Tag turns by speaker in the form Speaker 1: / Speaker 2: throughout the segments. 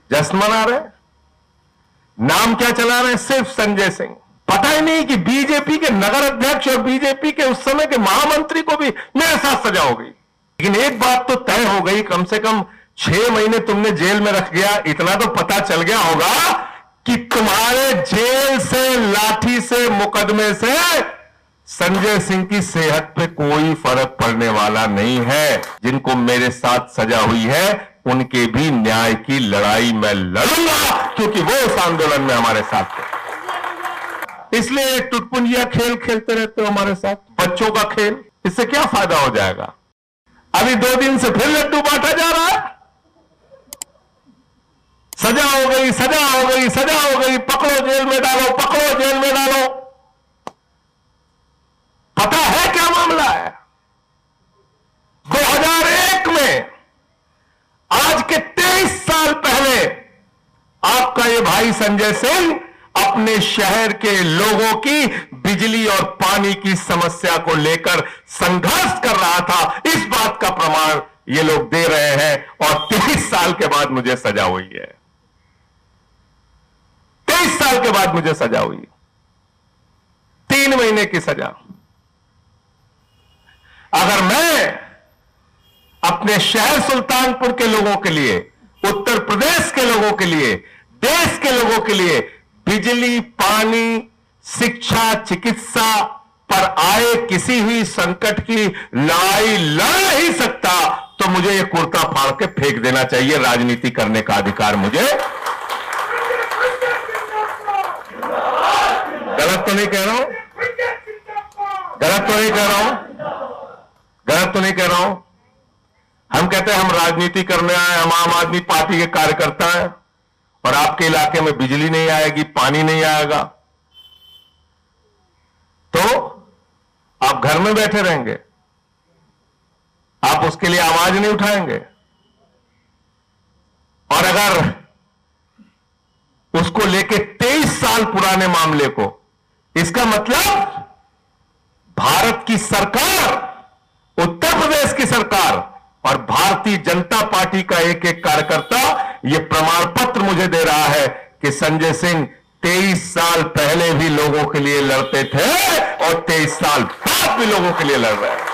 Speaker 1: जश्न मना रहे, नाम क्या चला रहे हैं, सिर्फ संजय सिंह। पता ही नहीं कि बीजेपी के नगर अध्यक्ष और बीजेपी के उस समय के महामंत्री को भी मेरे साथ सजा हो गई। लेकिन एक बात तो तय हो गई, कम से कम 6 महीने तुमने जेल में रख गया, इतना तो पता चल गया होगा कि तुम्हारे जेल से, लाठी से, मुकदमे से संजय सिंह की सेहत पे कोई फर्क पड़ने वाला नहीं है। जिनको मेरे साथ सजा हुई है उनके भी न्याय की लड़ाई मैं लड़ूंगा, क्योंकि वो उस आंदोलन में हमारे साथ थे। इसलिए टुटपुंजिया खेल खेलते रहते हो हमारे साथ, बच्चों का खेल। इससे क्या फायदा हो जाएगा? अभी 2 दिन से फिर लड्डू बांटा जा रहा है। सजा हो गई, सजा हो गई, सजा हो गई, पकड़ो जेल में डालो, पकड़ो जेल में डालो। पता है क्या मामला है? 2001 में, आज के 23 साल पहले, आपका ये भाई संजय सिंह अपने शहर के लोगों की बिजली और पानी की समस्या को लेकर संघर्ष कर रहा था। इस बात का प्रमाण ये लोग दे रहे हैं। और 23 साल के बाद मुझे सजा हुई है। 23 साल के बाद मुझे सजा हुई, 3 महीने की सजा। अगर मैं अपने शहर सुल्तानपुर के लोगों के लिए, उत्तर प्रदेश के लोगों के लिए, देश के लोगों के लिए बिजली, पानी, शिक्षा, चिकित्सा पर आए किसी भी संकट की लड़ाई लड़ नहीं सकता, तो मुझे यह कुर्ता फाड़ के फेंक देना चाहिए। राजनीति करने का अधिकार मुझे। गलत तो नहीं कह रहा हूं, गलत तो नहीं कह रहा हूं, गलत तो नहीं कह रहा हूं। हम कहते हैं हम राजनीति करने आए, हम आम आदमी पार्टी के कार्यकर्ता हैं, और आपके इलाके में बिजली नहीं आएगी, पानी नहीं आएगा, तो आप घर में बैठे रहेंगे, आप उसके लिए आवाज नहीं उठाएंगे। और अगर उसको लेके 23 साल पुराने मामले को, इसका मतलब भारत की सरकार, उत्तर प्रदेश की सरकार और भारतीय जनता पार्टी का एक एक कार्यकर्ता यह प्रमाण पत्र मुझे दे रहा है कि संजय सिंह 23 साल पहले भी लोगों के लिए लड़ते थे और 23 साल बाद भी लोगों के लिए लड़ रहे हैं।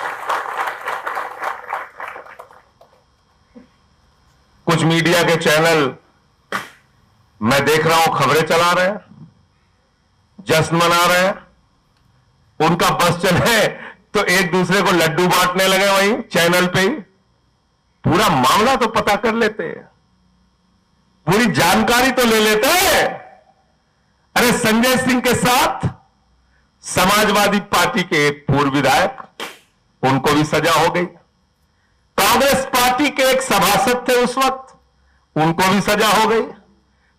Speaker 1: कुछ मीडिया के चैनल मैं देख रहा हूं खबरें चला रहे हैं, जश्न मना रहे हैं। उनका बस चले तो एक दूसरे को लड्डू बांटने लगे वहीं चैनल पे ही। पूरा मामला तो पता कर लेते हैं, पूरी जानकारी तो ले लेते हैं। अरे संजय सिंह के साथ समाजवादी पार्टी के एक पूर्व विधायक, उनको भी सजा हो गई। कांग्रेस पार्टी के एक सभासद थे उस वक्त, उनको भी सजा हो गई।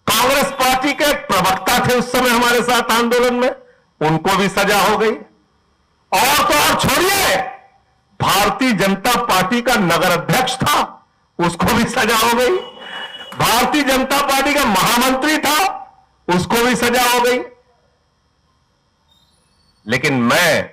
Speaker 1: कांग्रेस पार्टी के एक प्रवक्ता थे उस समय हमारे साथ आंदोलन में, उनको भी सजा हो गई। और तो और छोड़िए, भारतीय जनता पार्टी का नगर अध्यक्ष था, उसको भी सजा हो गई। भारतीय जनता पार्टी का महामंत्री था, उसको भी सजा हो गई। लेकिन मैं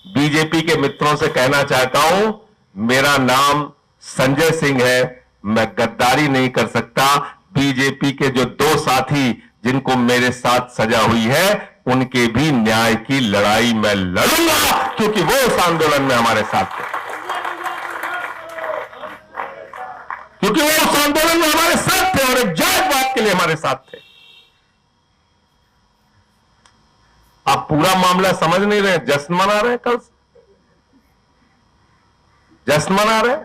Speaker 1: बीजेपी के मित्रों से कहना चाहता हूं, मेरा नाम संजय सिंह है, मैं गद्दारी नहीं कर सकता। बीजेपी के जो 2 साथी जिनको मेरे साथ सजा हुई है, उनके भी न्याय की लड़ाई मैं लड़ूंगा, क्योंकि वो उस आंदोलन में हमारे साथ थे, क्योंकि वो उस आंदोलन में हमारे साथ थे और एक जायज बात के लिए हमारे साथ थे। आप पूरा मामला समझ नहीं रहे, जश्न मना रहे, कल से जश्न मना रहे।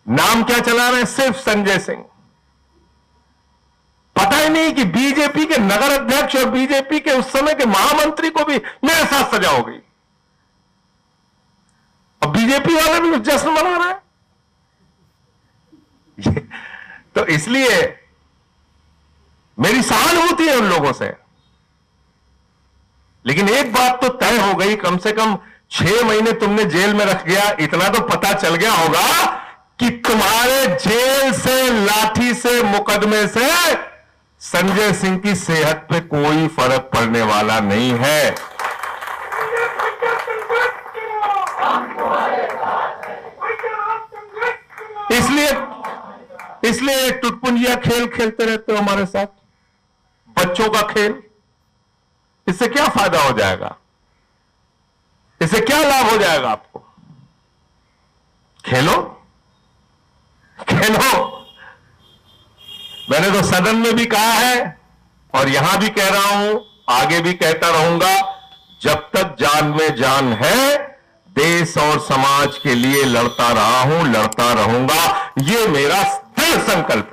Speaker 1: नाम क्या चला रहे हैं, सिर्फ संजय सिंह। पता ही नहीं कि बीजेपी के नगर अध्यक्ष और बीजेपी के उस समय के महामंत्री को भी मेरे साथ सजा हो गई, और बीजेपी वाले भी जश्न मना रहे हैं। तो इसलिए मेरी सहानुभूति है उन लोगों से। लेकिन एक बात तो तय हो गई, कम से कम 6 महीने तुमने जेल में रख गया, इतना तो पता चल गया होगा कि तुम्हारे जेल से, लाठी से, मुकदमे से संजय सिंह की सेहत पे कोई फर्क पड़ने वाला नहीं है। इसलिए टुटपुंजिया खेल खेलते रहते हो हमारे साथ, बच्चों का खेल। इससे क्या फायदा हो जाएगा? इससे क्या लाभ हो जाएगा आपको? खेलो, खेलो। मैंने तो सदन में भी कहा है और यहां भी कह रहा हूं, आगे भी कहता रहूंगा, जब तक जान में जान है देश और समाज के लिए लड़ता रहा हूं, लड़ता रहूंगा। ये मेरा दृढ़ संकल्प है।